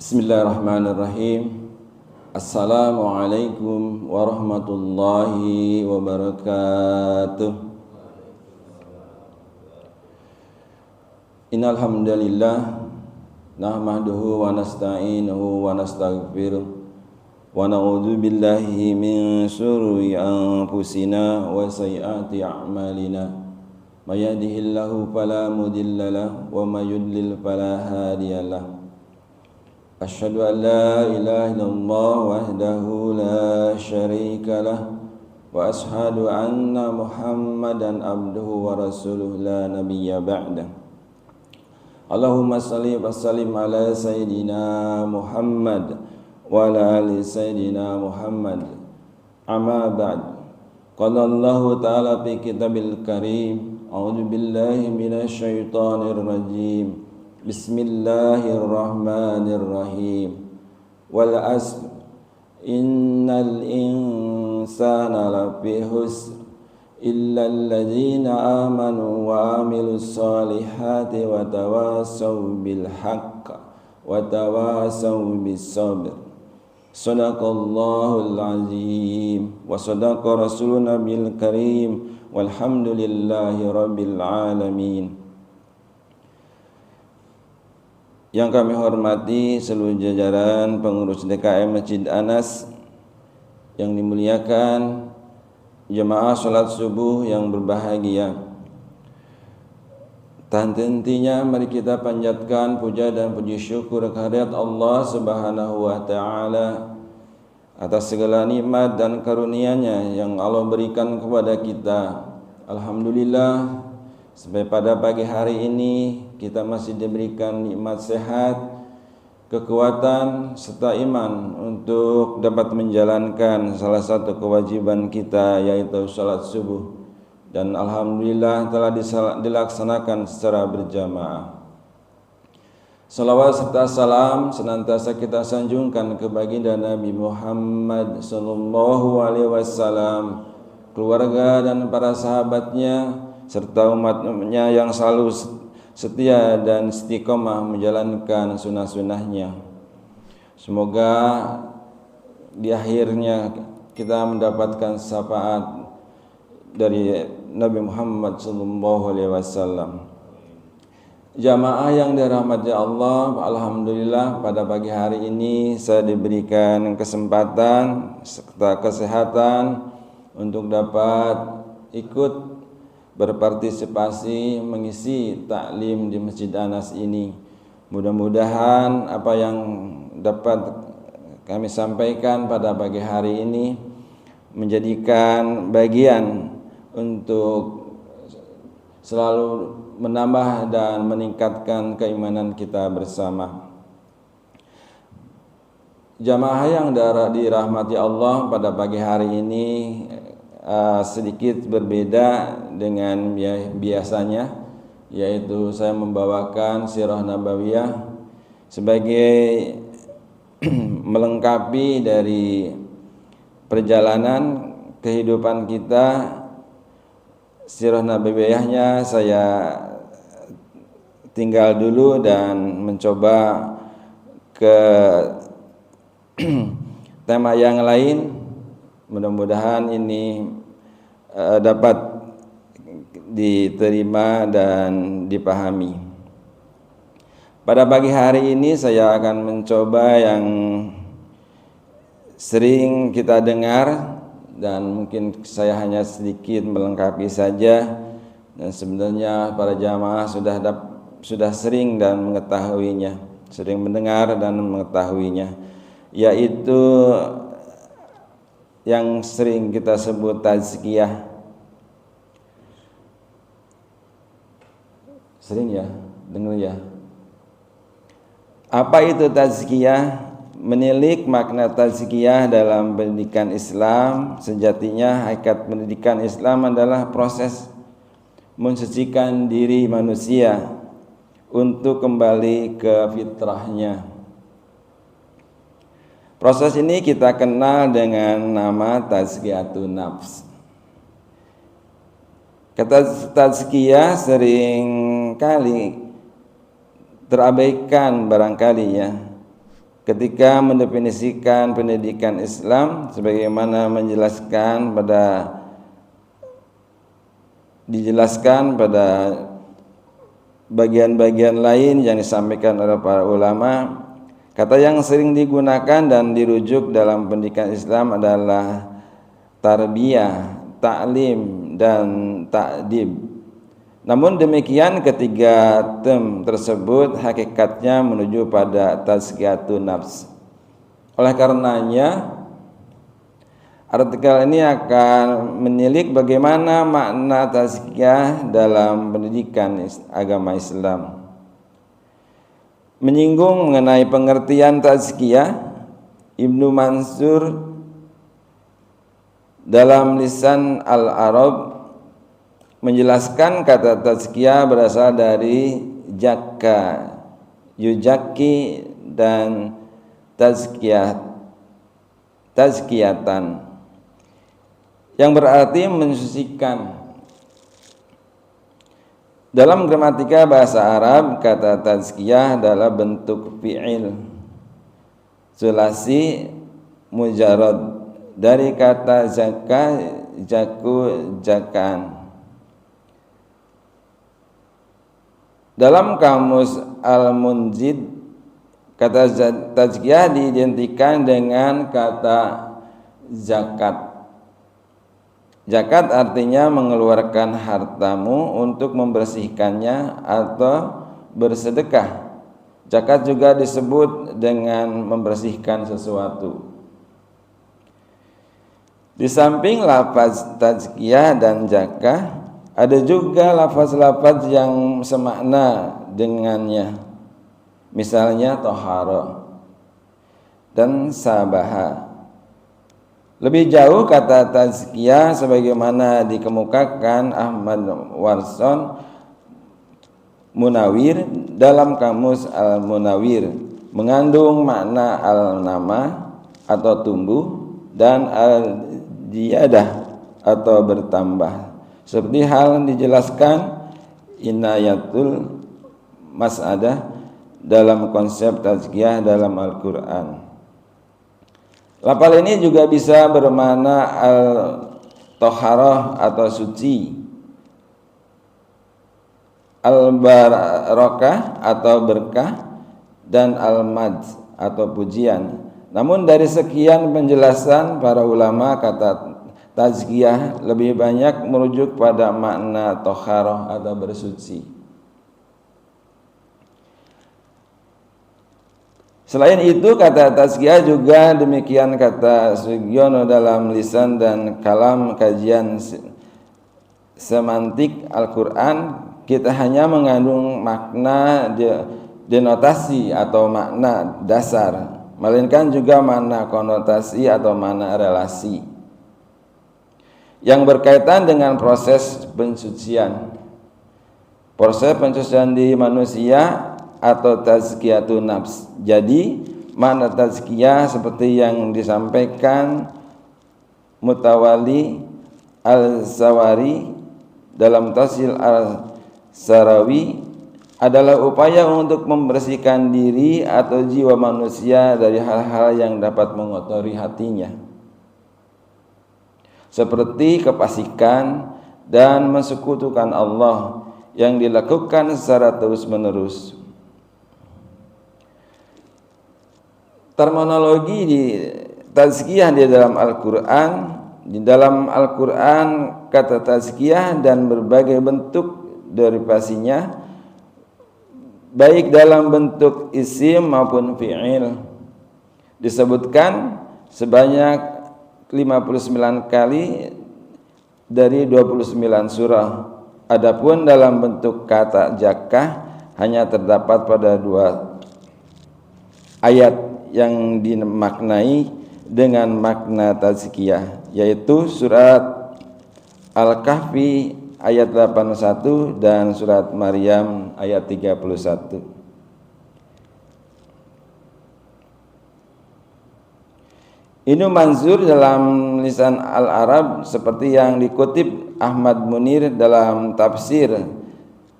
Bismillahirrahmanirrahim. Assalamualaikum warahmatullahi wabarakatuh. Innal hamdalillah nahmaduhu wa nasta'inuhu wa nastaghfiruh wa na'udzu billahi min syururi anfusina wa sayyiati a'malina. May yahdihillahu fala mudilla lahu wa may yudlil fala hadiya lahu. Asyhadu an la ilaha illallah wahdahu la syarika lah wa asyhadu anna Muhammadan abduhu wa rasuluh la nabiyya ba'dah. Allahumma shalli wa sallim ala sayyidina Muhammad wa ala ali sayyidina Muhammad. Amma ba'd. Qala Allah ta'ala fi kitabil karim, a'udzu billahi minasy syaithanir rajim. Bismillahirrahmanirrahim. Wal asr innal insana lafi khusr illa alladzina amanu wa amilus solihati wa tawasaw bil haqq wa tawasaw bis sabr. Sadaqallahul azim wa sadaqa rasuluna bil karim walhamdulillahi rabbil alamin. Yang kami hormati seluruh jajaran pengurus DKM Masjid Anas, yang dimuliakan jemaah salat subuh yang berbahagia. Tak hentinya mari kita panjatkan puja dan puji syukur kehadirat Allah Subhanahu wa taala atas segala nikmat dan karunia-Nya yang Allah berikan kepada kita. Alhamdulillah, sampai pada pagi hari ini kita masih diberikan nikmat sehat, kekuatan, serta iman untuk dapat menjalankan salah satu kewajiban kita, yaitu salat subuh. Dan alhamdulillah telah dilaksanakan secara berjamaah. Salawat serta salam senantiasa kita sanjungkan ke baginda Nabi Muhammad sallallahu alaihi wasallam, keluarga dan para sahabatnya, serta umat-umatnya yang selalu setia dan istiqomah menjalankan sunnah-sunnahnya. Semoga di akhirnya kita mendapatkan syafaat dari Nabi Muhammad SAW. Jamaah yang dirahmati Allah, alhamdulillah pada pagi hari ini saya diberikan kesempatan serta kesehatan untuk dapat ikut berpartisipasi mengisi taklim di Masjid Anas ini. Mudah-mudahan apa yang dapat kami sampaikan pada pagi hari ini menjadikan bagian untuk selalu menambah dan meningkatkan keimanan kita bersama. Jamaah yang dirahmati Allah, pada pagi hari ini sedikit berbeda dengan biasanya, yaitu saya membawakan sirah nabawiyah sebagai melengkapi dari perjalanan kehidupan kita. Sirah nabawiyahnya saya tinggal dulu dan mencoba ke tema yang lain. Mudah-mudahan ini dapat diterima dan dipahami. Pada pagi hari ini saya akan mencoba yang sering kita dengar dan mungkin saya hanya sedikit melengkapi saja, dan sebenarnya para jamaah sudah sering dan mengetahuinya, sering mendengar dan mengetahuinya, yaitu yang sering kita sebut tazkiyah. Sering ya, dengar ya. Apa itu tazkiyah? Menilik makna tazkiyah dalam pendidikan Islam, sejatinya hakikat pendidikan Islam adalah proses mensucikan diri manusia untuk kembali ke fitrahnya. Proses ini kita kenal dengan nama tazkiyatun nafs. Kata tazkiyah sering kali terabaikan barangkali ya. ketika mendefinisikan pendidikan Islam sebagaimana dijelaskan pada bagian-bagian lain yang disampaikan oleh para ulama. Kata yang sering digunakan dan dirujuk dalam pendidikan Islam adalah tarbiyah, ta'lim, dan ta'dib. Namun demikian ketiga term tersebut hakikatnya menuju pada tazkiyatun nafs. Oleh karenanya artikel ini akan menilik bagaimana makna tazkiyah dalam pendidikan agama Islam. Menyinggung mengenai pengertian tazkiyah, Ibnu Mansur dalam Lisan Al-Arab menjelaskan kata tazkiyah berasal dari jakka, yujaki, dan tazkiyatan, yang berarti mensucikan. Dalam gramatika bahasa Arab, kata tazkiyah adalah bentuk fi'il sulasi mujarrad dari kata zakka, jaku, jakan. Dalam kamus Al-Munjid, kata tazkiyah diidentikan dengan kata zakat. Zakat artinya mengeluarkan hartamu untuk membersihkannya atau bersedekah. Zakat juga disebut dengan membersihkan sesuatu. Di samping lafaz tazkiyah dan zakah, ada juga lafaz-lafaz yang semakna dengannya. Misalnya tohara dan sabaha. Lebih jauh kata tazkiyah sebagaimana dikemukakan Ahmad Warson Munawir dalam kamus Al-Munawir mengandung makna al-nama atau tumbuh dan al-ziyadah atau bertambah. Seperti hal dijelaskan Inayatul Mas'adah dalam konsep tazkiyah dalam Al-Quran. Lafal ini juga bisa bermakna al-toharah atau suci, al-barakah atau berkah, dan al-mad atau pujian. Namun dari sekian penjelasan para ulama, kata tazkiyah lebih banyak merujuk pada makna toharah atau bersuci. Selain itu, kata tazkiyah juga demikian kata Sugiono dalam Lisan dan Kalam Kajian Semantik Al-Quran, kita hanya mengandung makna denotasi atau makna dasar, melainkan juga makna konotasi atau makna relasi yang berkaitan dengan proses pensucian. Proses pensucian di manusia atau tazkiyatun nafs. Jadi makna tazkiyah seperti yang disampaikan Mutawali Al-Sawari dalam Tafsir Al-Sarawi adalah upaya untuk membersihkan diri atau jiwa manusia dari hal-hal yang dapat mengotori hatinya, seperti kefasikan dan mensekutukan Allah yang dilakukan secara terus-menerus. Terminologi di tazkiyah di dalam Al-Quran, kata tazkiyah dan berbagai bentuk derivasinya, baik dalam bentuk isim maupun fi'il, disebutkan sebanyak 59 kali dari 29 surah. Adapun dalam bentuk kata zakah hanya terdapat pada 2 ayat yang dimaknai dengan makna tazkiyah, yaitu surat Al-Kahfi ayat 81 dan surat Maryam ayat 31. Ibnu Mansur dalam Lisan Al-Arab seperti yang dikutip Ahmad Munir dalam Tafsir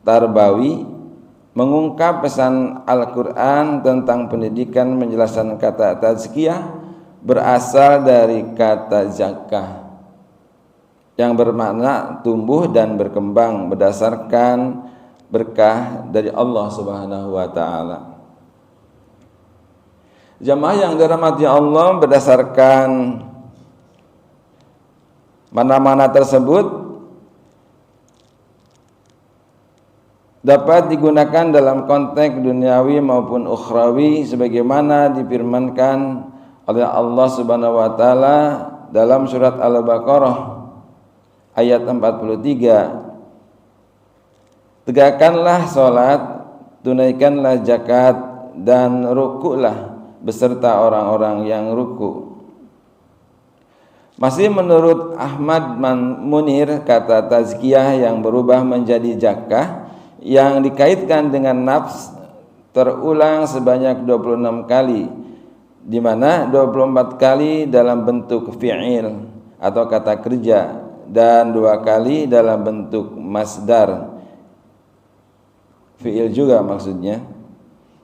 Tarbawi mengungkap pesan Al-Quran tentang pendidikan menjelaskan kata tazkiyah berasal dari kata zakah yang bermakna tumbuh dan berkembang berdasarkan berkah dari Allah Subhanahu wa taala. Jamaah yang dirahmati Allah, berdasarkan mana-mana tersebut dapat digunakan dalam konteks duniawi maupun ukhrawi sebagaimana difirmankan oleh Allah Subhanahu wa taala dalam surat Al-Baqarah ayat 43. Tegakkanlah salat, tunaikanlah zakat, dan rukuklah beserta orang-orang yang ruku. Masih menurut Ahmad Munir, kata tazkiyah yang berubah menjadi zakah yang dikaitkan dengan nafs terulang sebanyak 26 kali, di mana 24 kali dalam bentuk fi'il atau kata kerja dan 2 kali dalam bentuk masdar, fi'il juga maksudnya,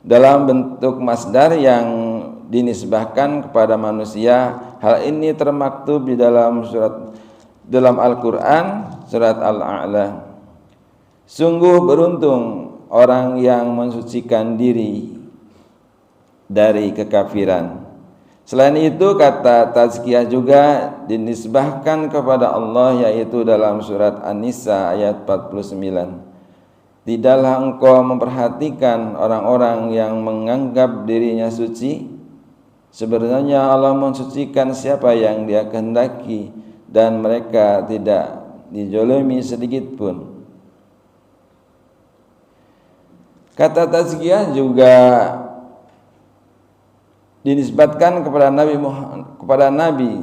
dalam bentuk masdar yang dinisbahkan kepada manusia. Hal ini termaktub di dalam Al-Quran surat Al-A'la. Sungguh beruntung orang yang mensucikan diri dari kekafiran. Selain itu, kata tazkiyah juga dinisbahkan kepada Allah, yaitu dalam surat An-Nisa ayat 49. Tidaklah engkau memperhatikan orang-orang yang menganggap dirinya suci? Sebenarnya Allah mensucikan siapa yang Dia kehendaki, dan mereka tidak dizalimi sedikit pun. Kata tazkiyah juga dinisbatkan kepada Nabi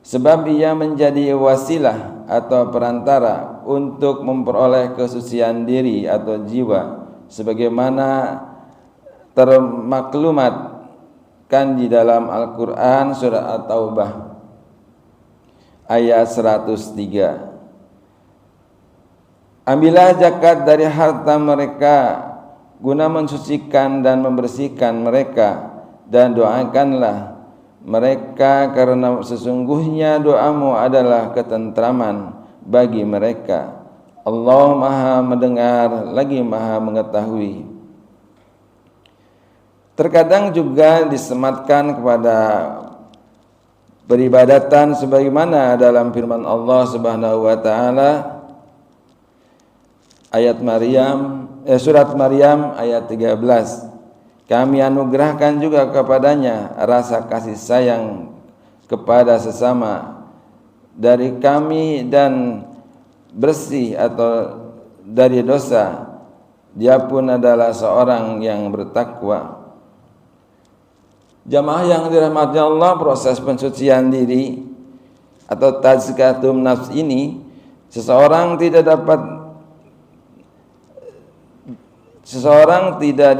sebab ia menjadi wasilah atau perantara untuk memperoleh kesucian diri atau jiwa, sebagaimana termaklumatkan di dalam Al-Quran surah At-Taubah ayat 103. Ambillah zakat dari harta mereka guna mensucikan dan membersihkan mereka, dan doakanlah mereka karena sesungguhnya doamu adalah ketentraman bagi mereka. Allah Maha mendengar lagi Maha mengetahui. Terkadang juga disematkan kepada peribadatan sebagaimana dalam firman Allah Subhanahu wa taala surat Maryam ayat 13. Kami anugerahkan juga kepadanya rasa kasih sayang kepada sesama dari kami dan bersih atau dari dosa. Dia pun adalah seorang yang bertakwa. Jamaah yang dirahmati Allah, proses pensucian diri atau tazkiyatun nafs ini seseorang tidak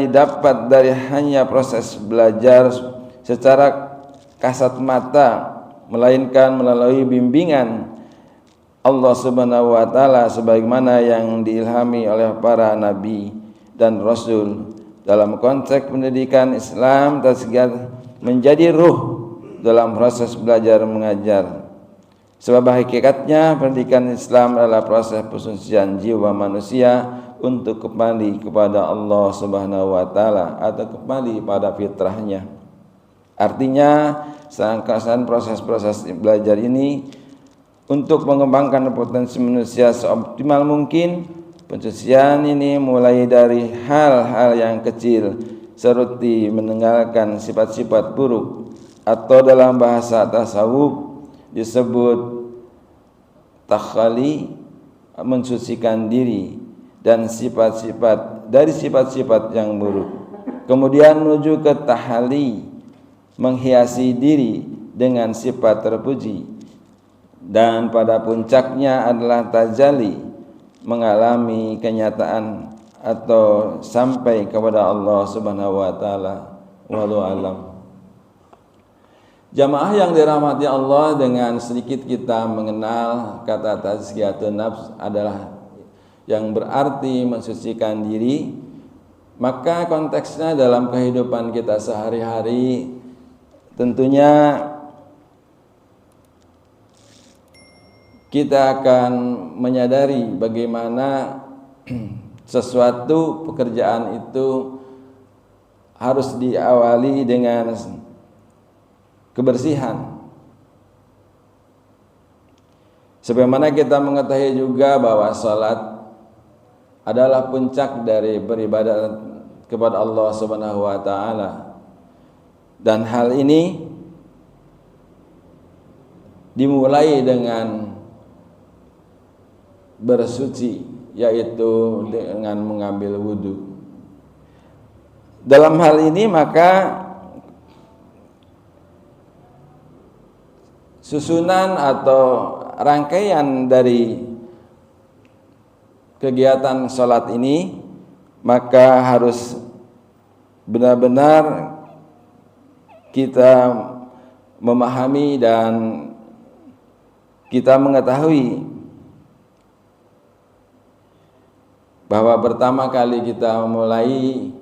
didapat dari hanya proses belajar secara kasat mata, melainkan melalui bimbingan Allah Subhanahu wa taala sebagaimana yang diilhami oleh para nabi dan rasul. Dalam konteks pendidikan Islam, tazkiyah menjadi ruh dalam proses belajar mengajar. Sebab hakikatnya pendidikan Islam adalah proses pensucian jiwa manusia untuk kembali kepada Allah Subhanahu wa taala atau kembali pada fitrahnya. Artinya, serangkaian proses-proses belajar ini untuk mengembangkan potensi manusia seoptimal mungkin. Pensucian ini mulai dari hal-hal yang kecil seperti meninggalkan sifat-sifat buruk atau dalam bahasa tasawuf disebut takhali, mensucikan diri dan sifat-sifat yang buruk. Kemudian menuju ke tahali, menghiasi diri dengan sifat terpuji, dan pada puncaknya adalah tajali, mengalami kenyataan atau sampai kepada Allah Subhanahu wa taala. Wallahu alam. Jamaah yang dirahmati Allah, dengan sedikit kita mengenal kata tazkiyatun nafs adalah yang berarti mensucikan diri. Maka konteksnya dalam kehidupan kita sehari-hari tentunya kita akan menyadari bagaimana sesuatu pekerjaan itu harus diawali dengan kebersihan. Sebagaimana kita mengetahui juga bahwa salat adalah puncak dari beribadah kepada Allah Subhanahu wa taala. Dan hal ini dimulai dengan bersuci, yaitu dengan mengambil wudu. Dalam hal ini maka susunan atau rangkaian dari kegiatan sholat ini maka harus benar-benar kita memahami dan kita mengetahui bahwa pertama kali kita mulai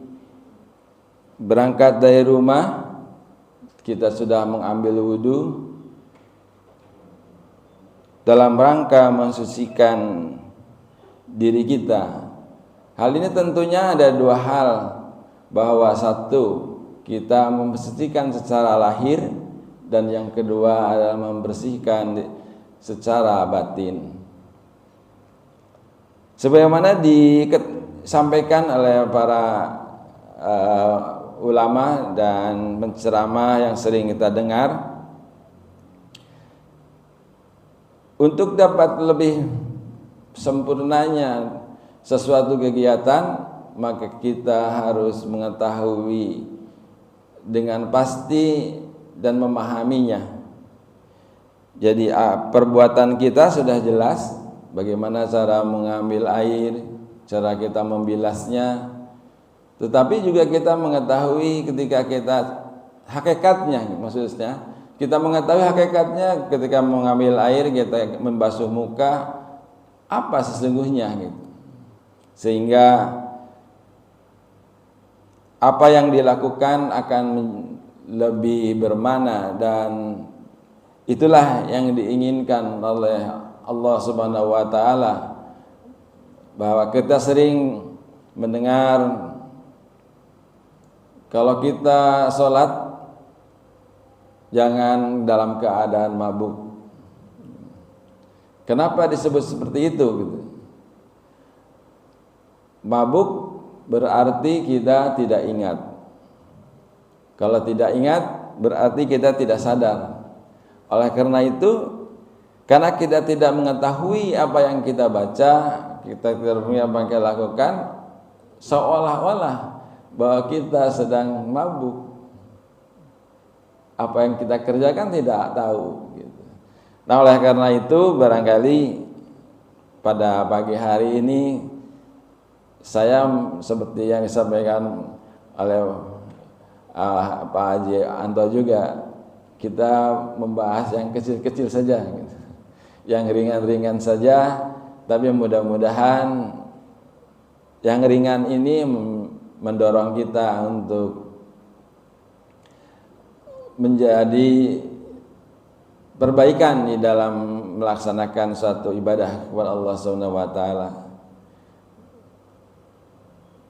berangkat dari rumah, kita sudah mengambil wudu dalam rangka mensucikan diri kita. Hal ini tentunya ada dua hal, bahwa satu, kita membersihkan secara lahir, dan yang kedua adalah membersihkan secara batin. Sebagaimana disampaikan oleh para ulama dan penceramah yang sering kita dengar, untuk dapat lebih sempurnanya sesuatu kegiatan, maka kita harus mengetahui dengan pasti dan memahaminya. Jadi perbuatan kita sudah jelas, bagaimana cara mengambil air, cara kita membilasnya, tetapi juga kita mengetahui ketika kita hakikatnya, maksudnya kita mengetahui hakikatnya ketika mengambil air, kita membasuh muka, apa sesungguhnya gitu. Sehingga apa yang dilakukan akan lebih bermakna, dan itulah yang diinginkan oleh Allah Subhanahu wa taala, bahwa kita sering mendengar kalau kita sholat jangan dalam keadaan mabuk. Kenapa disebut seperti itu gitu? Mabuk berarti kita tidak ingat. Kalau tidak ingat berarti kita tidak sadar. Oleh karena itu, karena kita tidak mengetahui apa yang kita baca, kita tidak mengetahui apa yang kita lakukan, seolah-olah bahwa kita sedang mabuk. Apa yang kita kerjakan tidak tahu gitu. Nah, oleh karena itu barangkali pada pagi hari ini saya seperti yang disampaikan oleh Pak Haji Anto juga, kita membahas yang kecil-kecil saja gitu. Yang ringan-ringan saja, tapi mudah-mudahan yang ringan ini mendorong kita untuk menjadi perbaikan di dalam melaksanakan suatu ibadah kepada Allah Subhanahu wa taala.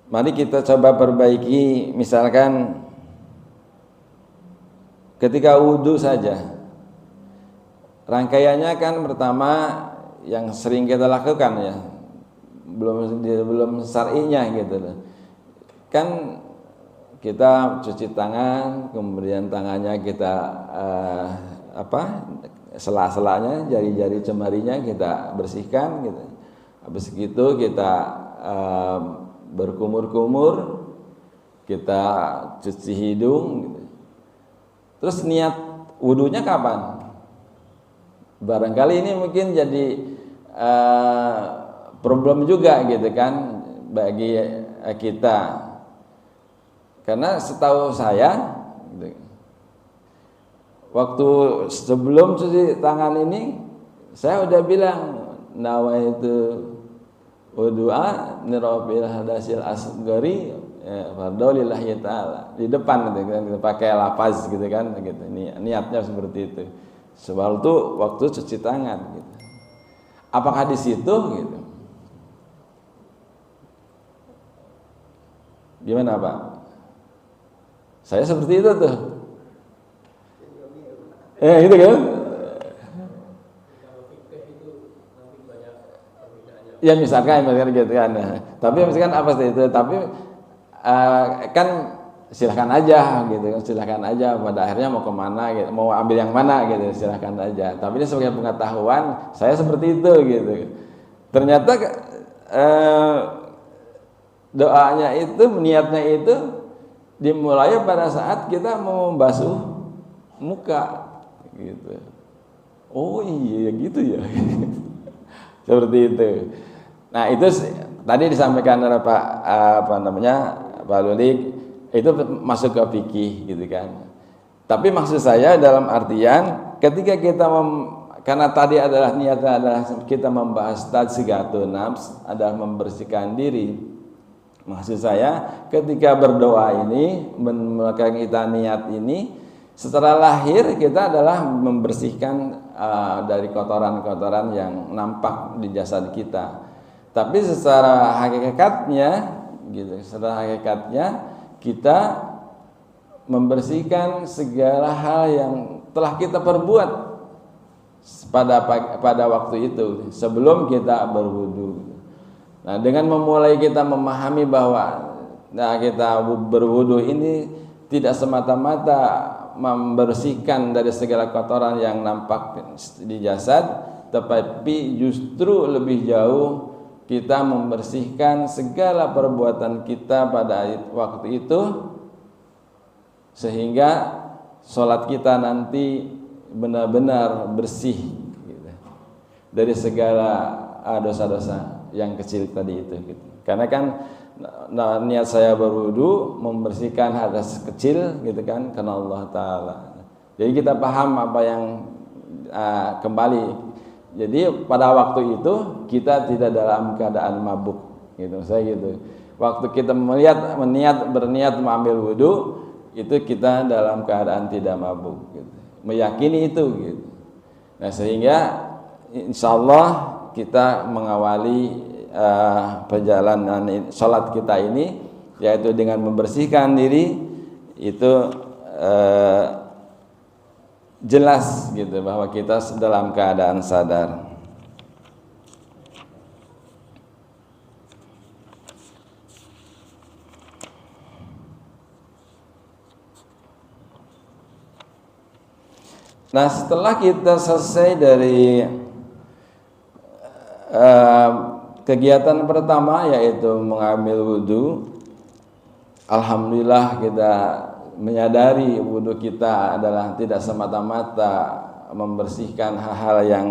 Mari kita coba perbaiki, misalkan ketika wudhu saja. Rangkaiannya kan pertama yang sering kita lakukan ya, belum syar'inya gitu loh. Kan kita cuci tangan, kemudian tangannya kita sela-selanya, jari-jari cemarinya kita bersihkan gitu. Habis itu kita berkumur-kumur, kita cuci hidung gitu. Terus niat wudunya kapan? Barangkali ini mungkin jadi problem juga gitu kan bagi kita. Karena setahu saya gitu, waktu sebelum cuci tangan ini saya udah bilang nawaitu wudu'a nirafil hadasil asgari fardu lillahi ta'ala. Di depan gitu kan, kita pakai lafaz gitu kan, gitu. Niatnya seperti itu. Sebab itu waktu cuci tangan gitu. Apakah di situ gitu? Gimana Pak? Saya seperti itu tuh. Gitu kan? Ya misalkan gitu kan. Tapi misalkan apa sih itu? Tapi kan silahkan aja gitu, silahkan aja. Pada akhirnya mau kemana gitu, mau ambil yang mana gitu, silahkan aja. Tapi ini sebagai pengetahuan, saya seperti itu gitu. Ternyata doanya itu, niatnya itu dimulai pada saat kita mau membasuh muka gitu. Oh iya gitu ya. Seperti itu. Nah itu tadi disampaikan oleh Pak Pak Lulik, itu masuk ke fikih gitu kan. Tapi maksud saya dalam artian ketika kita karena tadi adalah niatnya adalah kita membahas tazkiyatun nafs, adalah membersihkan diri. Maksud saya ketika berdoa ini, melakukan kita niat ini, setelah lahir kita adalah membersihkan dari kotoran-kotoran yang nampak di jasad kita. Tapi secara hakikatnya gitu, secara hakikatnya kita membersihkan segala hal yang telah kita perbuat pada waktu itu sebelum kita berwudu. Nah, dengan memulai kita memahami bahwa kita berwudu ini tidak semata-mata membersihkan dari segala kotoran yang nampak di jasad, tetapi justru lebih jauh kita membersihkan segala perbuatan kita pada waktu itu, sehingga sholat kita nanti benar-benar bersih gitu, dari segala dosa-dosa yang kecil tadi itu gitu. Karena kan niat saya berwudu membersihkan hadas kecil gitu kan, karena Allah Ta'ala. Jadi kita paham apa yang kembali. Jadi pada waktu itu kita tidak dalam keadaan mabuk gitu, saya gitu. Waktu kita berniat mengambil wudu, itu kita dalam keadaan tidak mabuk gitu. Meyakini itu gitu. Nah sehingga insyaallah kita mengawali perjalanan salat kita ini, yaitu dengan membersihkan diri itu jelas gitu bahwa kita dalam keadaan sadar. Nah setelah kita selesai dari kegiatan pertama yaitu mengambil wudu, alhamdulillah kita menyadari wudu kita adalah tidak semata-mata membersihkan hal-hal yang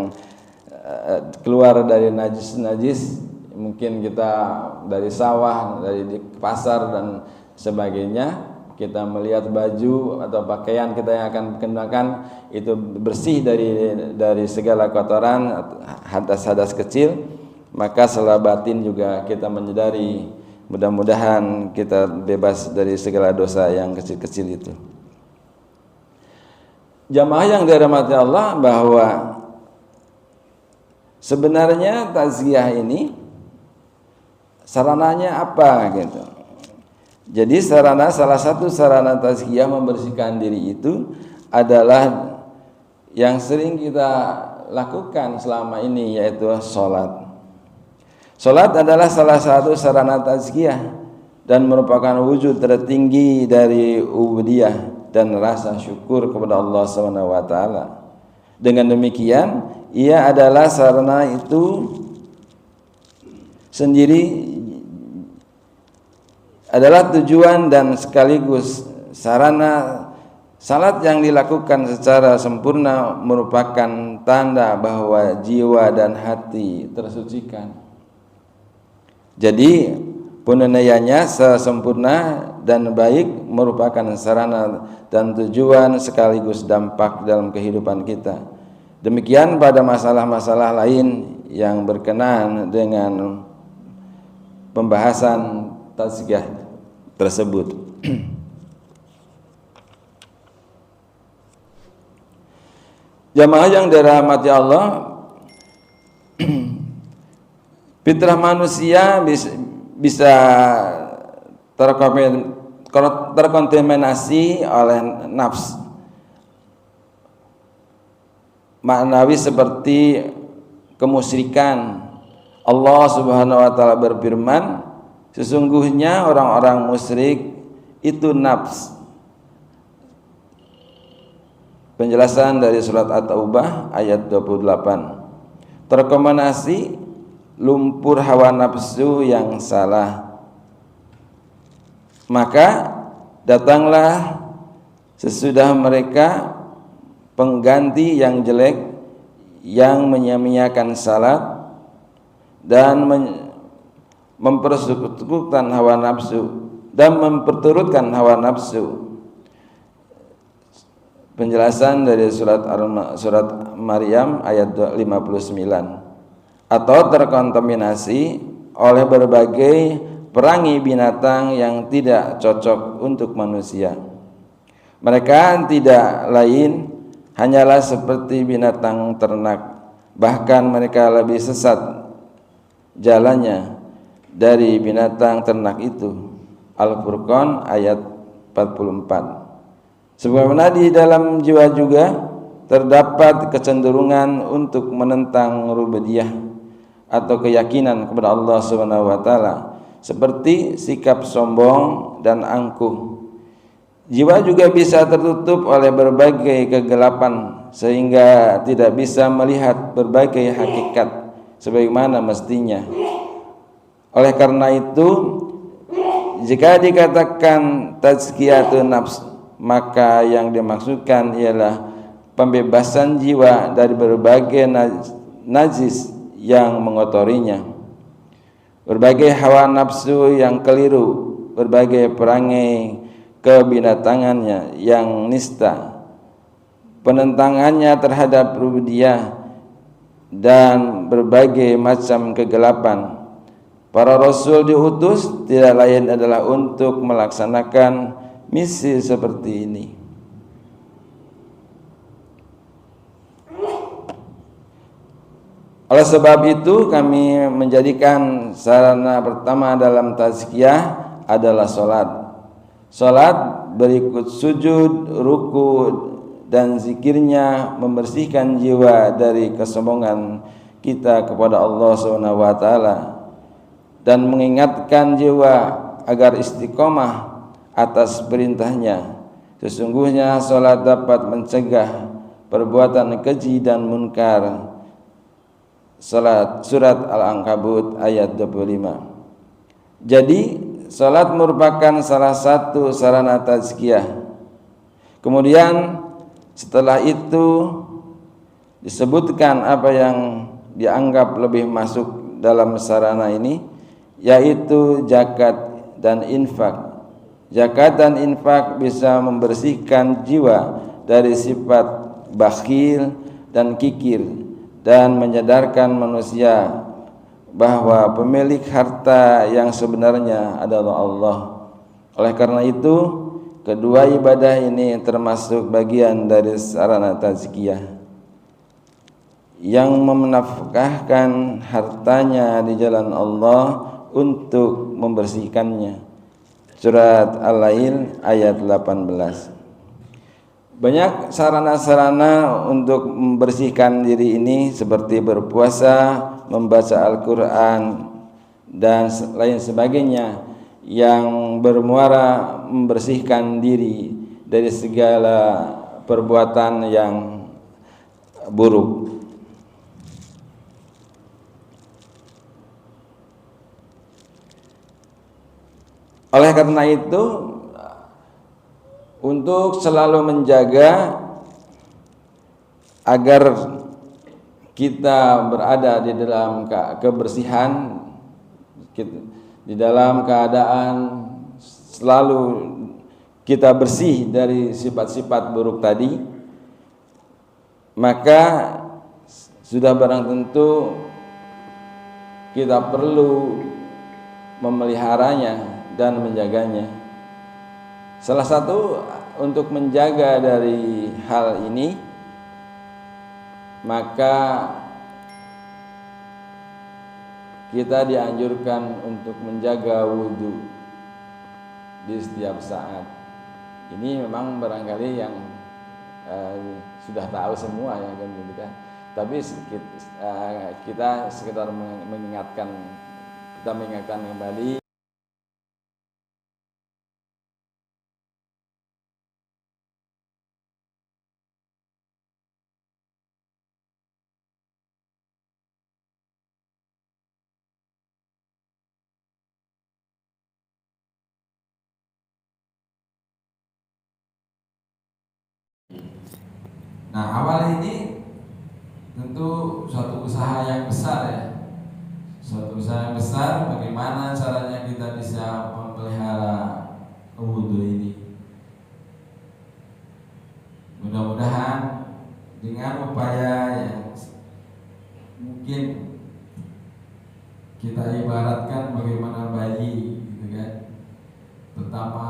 keluar dari najis-najis, mungkin kita dari sawah, dari pasar dan sebagainya. Kita melihat baju atau pakaian kita yang akan kenakan itu bersih dari segala kotoran, hadas-hadas kecil, maka setelah batin juga kita menyadari mudah-mudahan kita bebas dari segala dosa yang kecil-kecil itu. Jamaah yang dirahmati Allah, bahwa sebenarnya tazkiyah ini sarananya apa gitu. Jadi salah satu sarana tazkiyah membersihkan diri itu adalah yang sering kita lakukan selama ini, yaitu sholat. Sholat adalah salah satu sarana tazkiyah dan merupakan wujud tertinggi dari ubudiyah dan rasa syukur kepada Allah SWT. Dengan demikian, ia adalah sarana itu sendiri adalah tujuan dan sekaligus sarana. Salat yang dilakukan secara sempurna merupakan tanda bahwa jiwa dan hati tersucikan. Jadi penunaiannya sesempurna dan baik merupakan sarana dan tujuan sekaligus dampak dalam kehidupan kita. Demikian pada masalah-masalah lain yang berkenaan dengan pembahasan tazkiyah tersebut. Jamaah yang dirahmati Allah, fitrah manusia bisa terkontaminasi oleh nafs maknawi seperti kemusyrikan. Allah Subhanahu wa taala berfirman, sesungguhnya orang-orang musyrik itu nafs. Penjelasan dari surat At-Taubah ayat 28. Terkontaminasi lumpur hawa nafsu yang salah. Maka datanglah sesudah mereka pengganti yang jelek yang menyia-nyiakan salat dan mempersekutukan hawa nafsu dan memperturutkan hawa nafsu. Penjelasan dari surat Maryam ayat 59. Atau terkontaminasi oleh berbagai perangi binatang yang tidak cocok untuk manusia. Mereka tidak lain hanyalah seperti binatang ternak, bahkan mereka lebih sesat jalannya dari binatang ternak itu. Al-Furqan ayat 44. Sebagaimana di dalam jiwa juga terdapat kecenderungan untuk menentang rububiyah atau keyakinan kepada Allah Subhanahu wa taala, seperti sikap sombong dan angkuh. Jiwa juga bisa tertutup oleh berbagai kegelapan sehingga tidak bisa melihat berbagai hakikat sebagaimana mestinya. Oleh karena itu, jika dikatakan tazkiyatun nafs, maka yang dimaksudkan ialah pembebasan jiwa dari berbagai najis yang mengotorinya, berbagai hawa nafsu yang keliru, berbagai perangai kebinatangannya yang nista, penentangannya terhadap rububiyah dan berbagai macam kegelapan. Para rasul diutus tidak lain adalah untuk melaksanakan misi seperti ini. Oleh sebab itu kami menjadikan sarana pertama dalam tazkiyah adalah salat. Salat berikut sujud, ruku dan zikirnya membersihkan jiwa dari kesombongan kita kepada Allah Subhanahu wa taala dan mengingatkan jiwa agar istiqomah atas perintahnya. Sesungguhnya salat dapat mencegah perbuatan keji dan munkar. Surat Al-Ankabut ayat 25. Jadi salat merupakan salah satu sarana tazkiyah. Kemudian setelah itu disebutkan apa yang dianggap lebih masuk dalam sarana ini, yaitu zakat dan infak. Zakat dan infak bisa membersihkan jiwa dari sifat bakhil dan kikir dan menyadarkan manusia bahwa pemilik harta yang sebenarnya adalah Allah. Oleh karena itu, kedua ibadah ini termasuk bagian dari sarana tazkiyah. Yang menafkahkan hartanya di jalan Allah untuk membersihkannya. Surat Al-Lail ayat 18. Banyak sarana-sarana untuk membersihkan diri ini seperti berpuasa, membaca Al-Quran dan lain sebagainya yang bermuara membersihkan diri dari segala perbuatan yang buruk. Oleh karena itu, untuk selalu menjaga agar kita berada di dalam kebersihan, di dalam keadaan selalu kita bersih dari sifat-sifat buruk tadi, maka sudah barang tentu kita perlu memeliharanya dan menjaganya. Salah satu untuk menjaga dari hal ini, maka kita dianjurkan untuk menjaga wudhu di setiap saat. Ini memang barangkali yang sudah tahu semua ya kan gitu kan. Tapi kita sekedar mengingatkan kembali. Nah, awal ini tentu suatu usaha yang besar ya. Suatu usaha yang besar, bagaimana caranya kita bisa memelihara wudhu ini. Mudah-mudahan dengan upaya yang mungkin kita ibaratkan bagaimana bayi gitu kan, pertama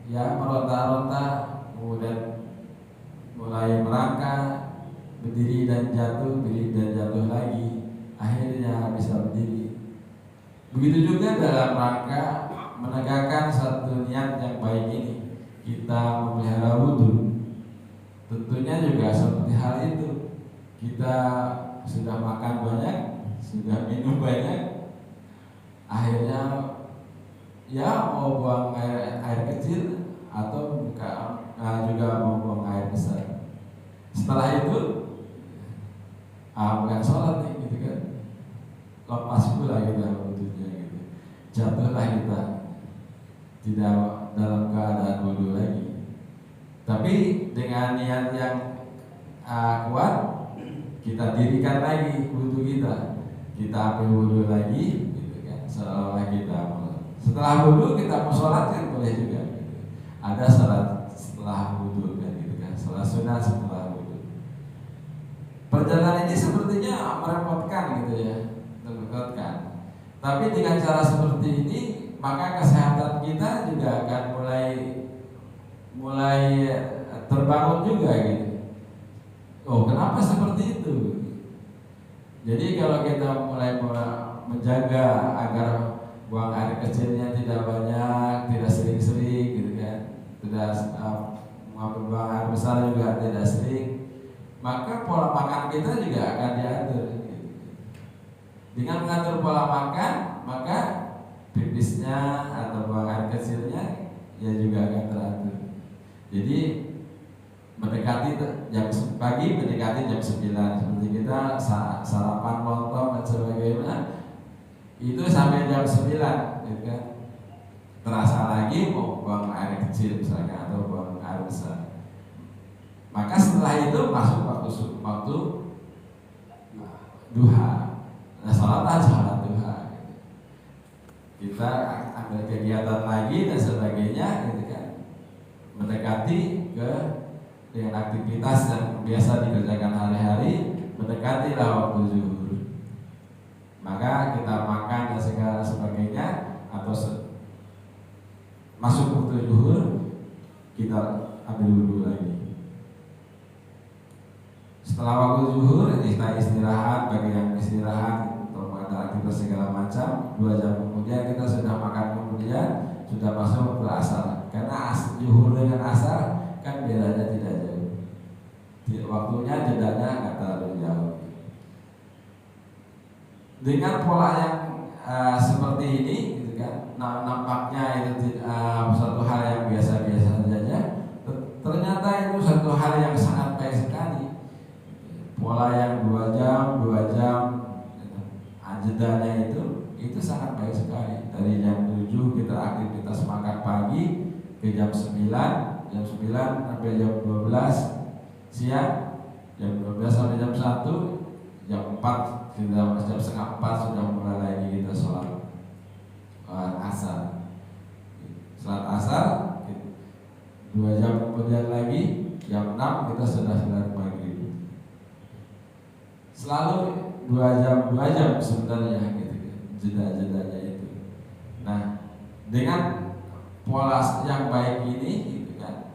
ya meronta-ronta, kemudian mulai merangkak, berdiri dan jatuh lagi, akhirnya bisa berdiri. Begitu juga dalam rangka menegakkan satu niat yang baik ini, kita memelihara wudhu. Tentunya juga seperti hal itu, kita sudah makan banyak, sudah minum banyak, akhirnya ya mau buang air kecil atau juga mau buang air besar. Setelah itu bukan sholat nih gitu kan, lepas pula kita wudhunya gitu, jatuhlah kita tidak dalam keadaan wudhu lagi. Tapi dengan niat yang kuat, kita dirikan lagi wudhu kita ambil wudhu lagi gitu kan, seolah kita setelah wudhu kita mau sholat kan boleh juga gitu. Ada sholat setelah wudhu kan gitu kan, sholat sunnah setelah wudhu. Perjalanan ini sepertinya merepotkan gitu ya, merepotkan. Tapi dengan cara seperti ini, maka kesehatan kita juga akan mulai terbangun juga gitu. Oh, kenapa seperti itu? Jadi kalau kita mulai menjaga agar buang air kecilnya tidak banyak, tidak sering-sering gitu kan, tidak buang air besar juga tidak sering, maka pola makan kita juga akan diatur. Dengan mengatur pola makan, maka pipisnya atau buang air kecilnya ya juga akan teratur. Jadi mendekati jam pagi, mendekati jam 9 seperti kita sarapan lontong dan sebagainya, itu sampai jam 9 gitu kan. Terasa lagi mau buang air kecil misalnya atau buang air besar. Maka setelah itu masuk waktu duha. Nah, sholat duha. Kita ambil kegiatan lagi dan sebagainya gitu kan. Mendekati ke dengan aktivitas yang biasa dikerjakan hari-hari, mendekatilah waktu zuhur. Maka kita makan dan segala sebagainya atau masuk waktu zuhur, kita ambil wudhu lagi. Setelah waktu zuhur kita istirahat, bagi yang istirahat atau ada aktivitas segala macam, 2 jam kemudian kita sudah makan, kemudian sudah masuk waktu asar. Karena zuhur dengan asar kan bedanya tidak jauh, waktunya jedanya nggak terlalu jauh. Dengan pola yang seperti ini gitu kan, nampaknya itu suatu hal yang biasa-biasa saja, ternyata itu suatu hal yang sangat baik sekali. Pola yang 2 jam jedanya itu sangat baik sekali. Dari jam 7 kita aktivitas makan pagi ke jam 9 sampai jam 12 siang, jam 12 sampai jam 1, jam 4 jam setengah 4 sudah mulai lagi kita sholat asar. Sholat asar 2 jam kemudian lagi jam 6 kita sudah sholat maghrib. Selalu 2 jam sebenarnya gitu, jeda-jedanya itu. Nah, dengan pola yang baik ini gitu kan.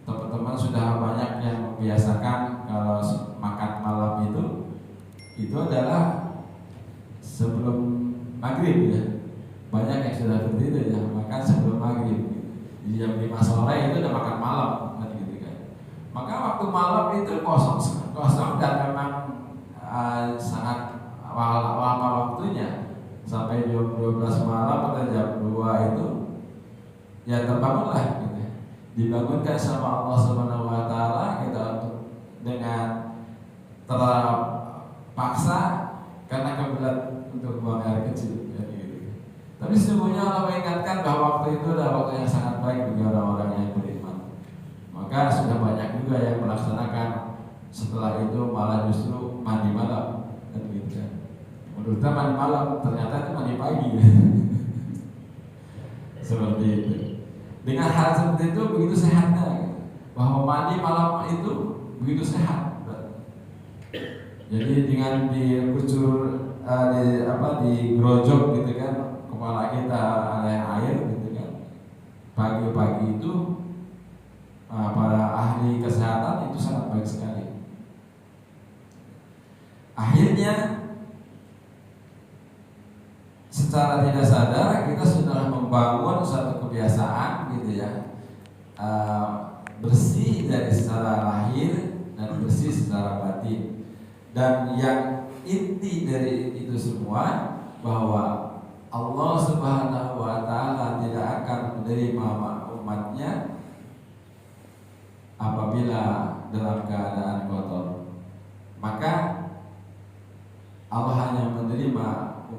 Teman-teman sudah banyak yang membiasakan kalau makan malam itu adalah sebelum maghrib ya. Banyak yang sudah seperti itu ya, makan sebelum maghrib gitu. Di jam 5 sore itu udah makan malam kan gitu kan. Maka waktu malam itu kosong dan memang sangat lama waktunya, sampai jam 12 malam atau jam 2 itu ya terbangunlah gitu. Dibangunkan sama Allah Subhanahu wa taala kita untuk dengan terpaksa karena kebetulan untuk buang air kecil gitu. Tapi sesungguhnya Allah mengingatkan bahwa waktu itu adalah waktu yang sangat baik bagi orang-orang yang beriman. Maka sudah banyak juga yang melaksanakan setelah itu malah justru mandi malam dan gitu kan. Menurut kita mandi malam, ternyata itu mandi pagi. Seperti itu. Dengan hal seperti itu begitu sehatnya gitu. Bahwa mandi malam itu begitu sehat. Jadi dengan dikucur digerojok gitu kan kepala kita oleh air gitu kan. Pagi-pagi itu para ahli kesehatan itu sangat baik sekali. Akhirnya secara tidak sadar kita sudah membangun satu kebiasaan gitu ya, bersih dari secara lahir dan bersih secara batin. Dan yang inti dari itu semua bahwa Allah Subhanahu wa taala tidak akan menerima umatnya apabila dalam keadaan kotor. Maka Allah hanya menerima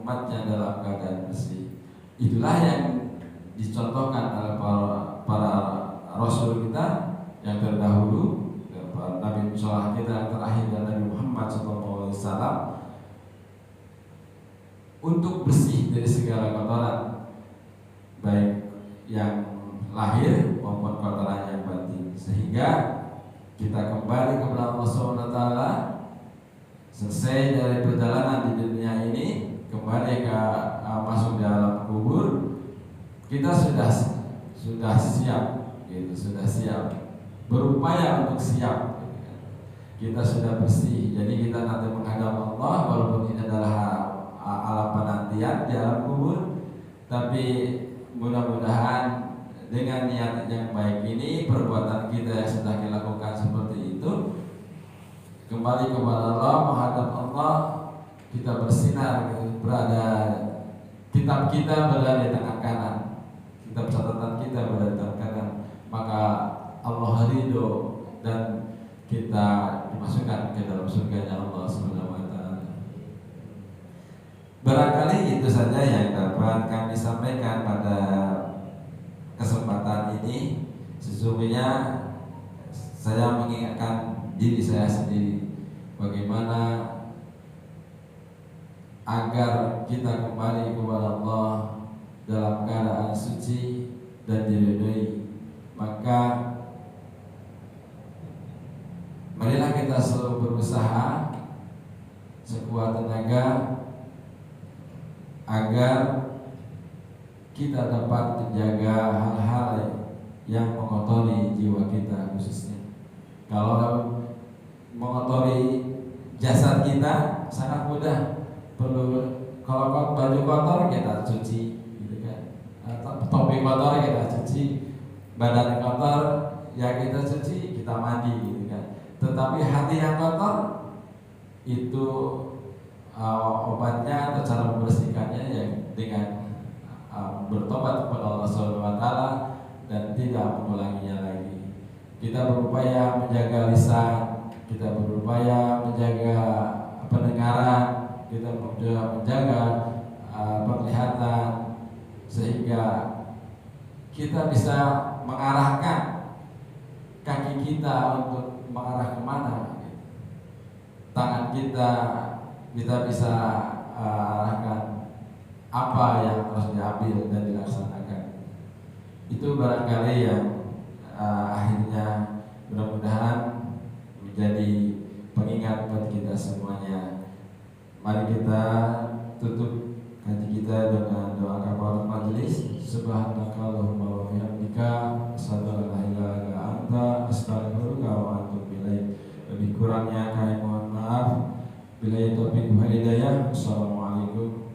umatnya dalam keadaan bersih. Itulah yang dicontohkan oleh para rasul kita yang terdahulu, Nabi Muhammad kita yang terakhir dan Nabi Muhammad SAW, untuk bersih dari segala kotoran baik yang lahir maupun kotoran yang batin, sehingga kita kembali kepada Allah SWT. Selesai dari perjalanan di dunia ini, kembali ke masuk dalam kubur, kita sudah siap gitu, sudah siap, berupaya untuk siap gitu kan. Kita sudah bersih, jadi kita nanti menghadap Allah walaupun ini adalah alam penantian di alam kubur, tapi mudah-mudahan dengan niat yang baik ini, perbuatan kita yang sudah dilakukan seperti itu, kembali kepada Allah, menghadap Allah, kita bersinar gitu, kitab kita berada di tangan kanan, kitab catatan kita berada di tangan kanan, maka Allah ridho dan kita dimasukkan ke dalam surganya Allah Subhanahu wa taala. Barangkali itu saja yang dapat kami sampaikan pada kesempatan ini. Sesungguhnya saya mengingatkan diri saya sendiri bagaimana agar kita kembali kepada Allah dalam keadaan suci dan diridhoi. Maka marilah kita selalu berusaha sekuat tenaga agar kita dapat menjaga hal-hal yang mengotori jiwa kita khususnya. Kalau mengotori jasad kita sangat mudah. Kalau baju kotor kita cuci, gitu kan? Topi kotor kita cuci, badan kotor ya kita cuci, kita mandi, gitu kan? Tetapi hati yang kotor itu obatnya atau cara membersihkannya ya dengan bertobat kepada Allah SWT dan tidak mengulanginya lagi. Kita berupaya menjaga lisan, kita berupaya menjaga pendengaran, kita menjaga penglihatan, sehingga kita bisa mengarahkan kaki kita untuk mengarah kemana. Tangan kita bisa arahkan apa yang harus diambil dan dilaksanakan. Itu barangkali yang akhirnya mudah-mudahan menjadi pengingat buat kita semuanya. Mari kita tutup kaji kita dengan doa kafaratul majelis. Subhanakallahumma wa bihamdika asyhadu an la ilaha illa anta astaghfiruka wa atubu ilaik. Lebih kurangnya kami mohon maaf. Billahi taufiq wal hidayah. Assalamualaikum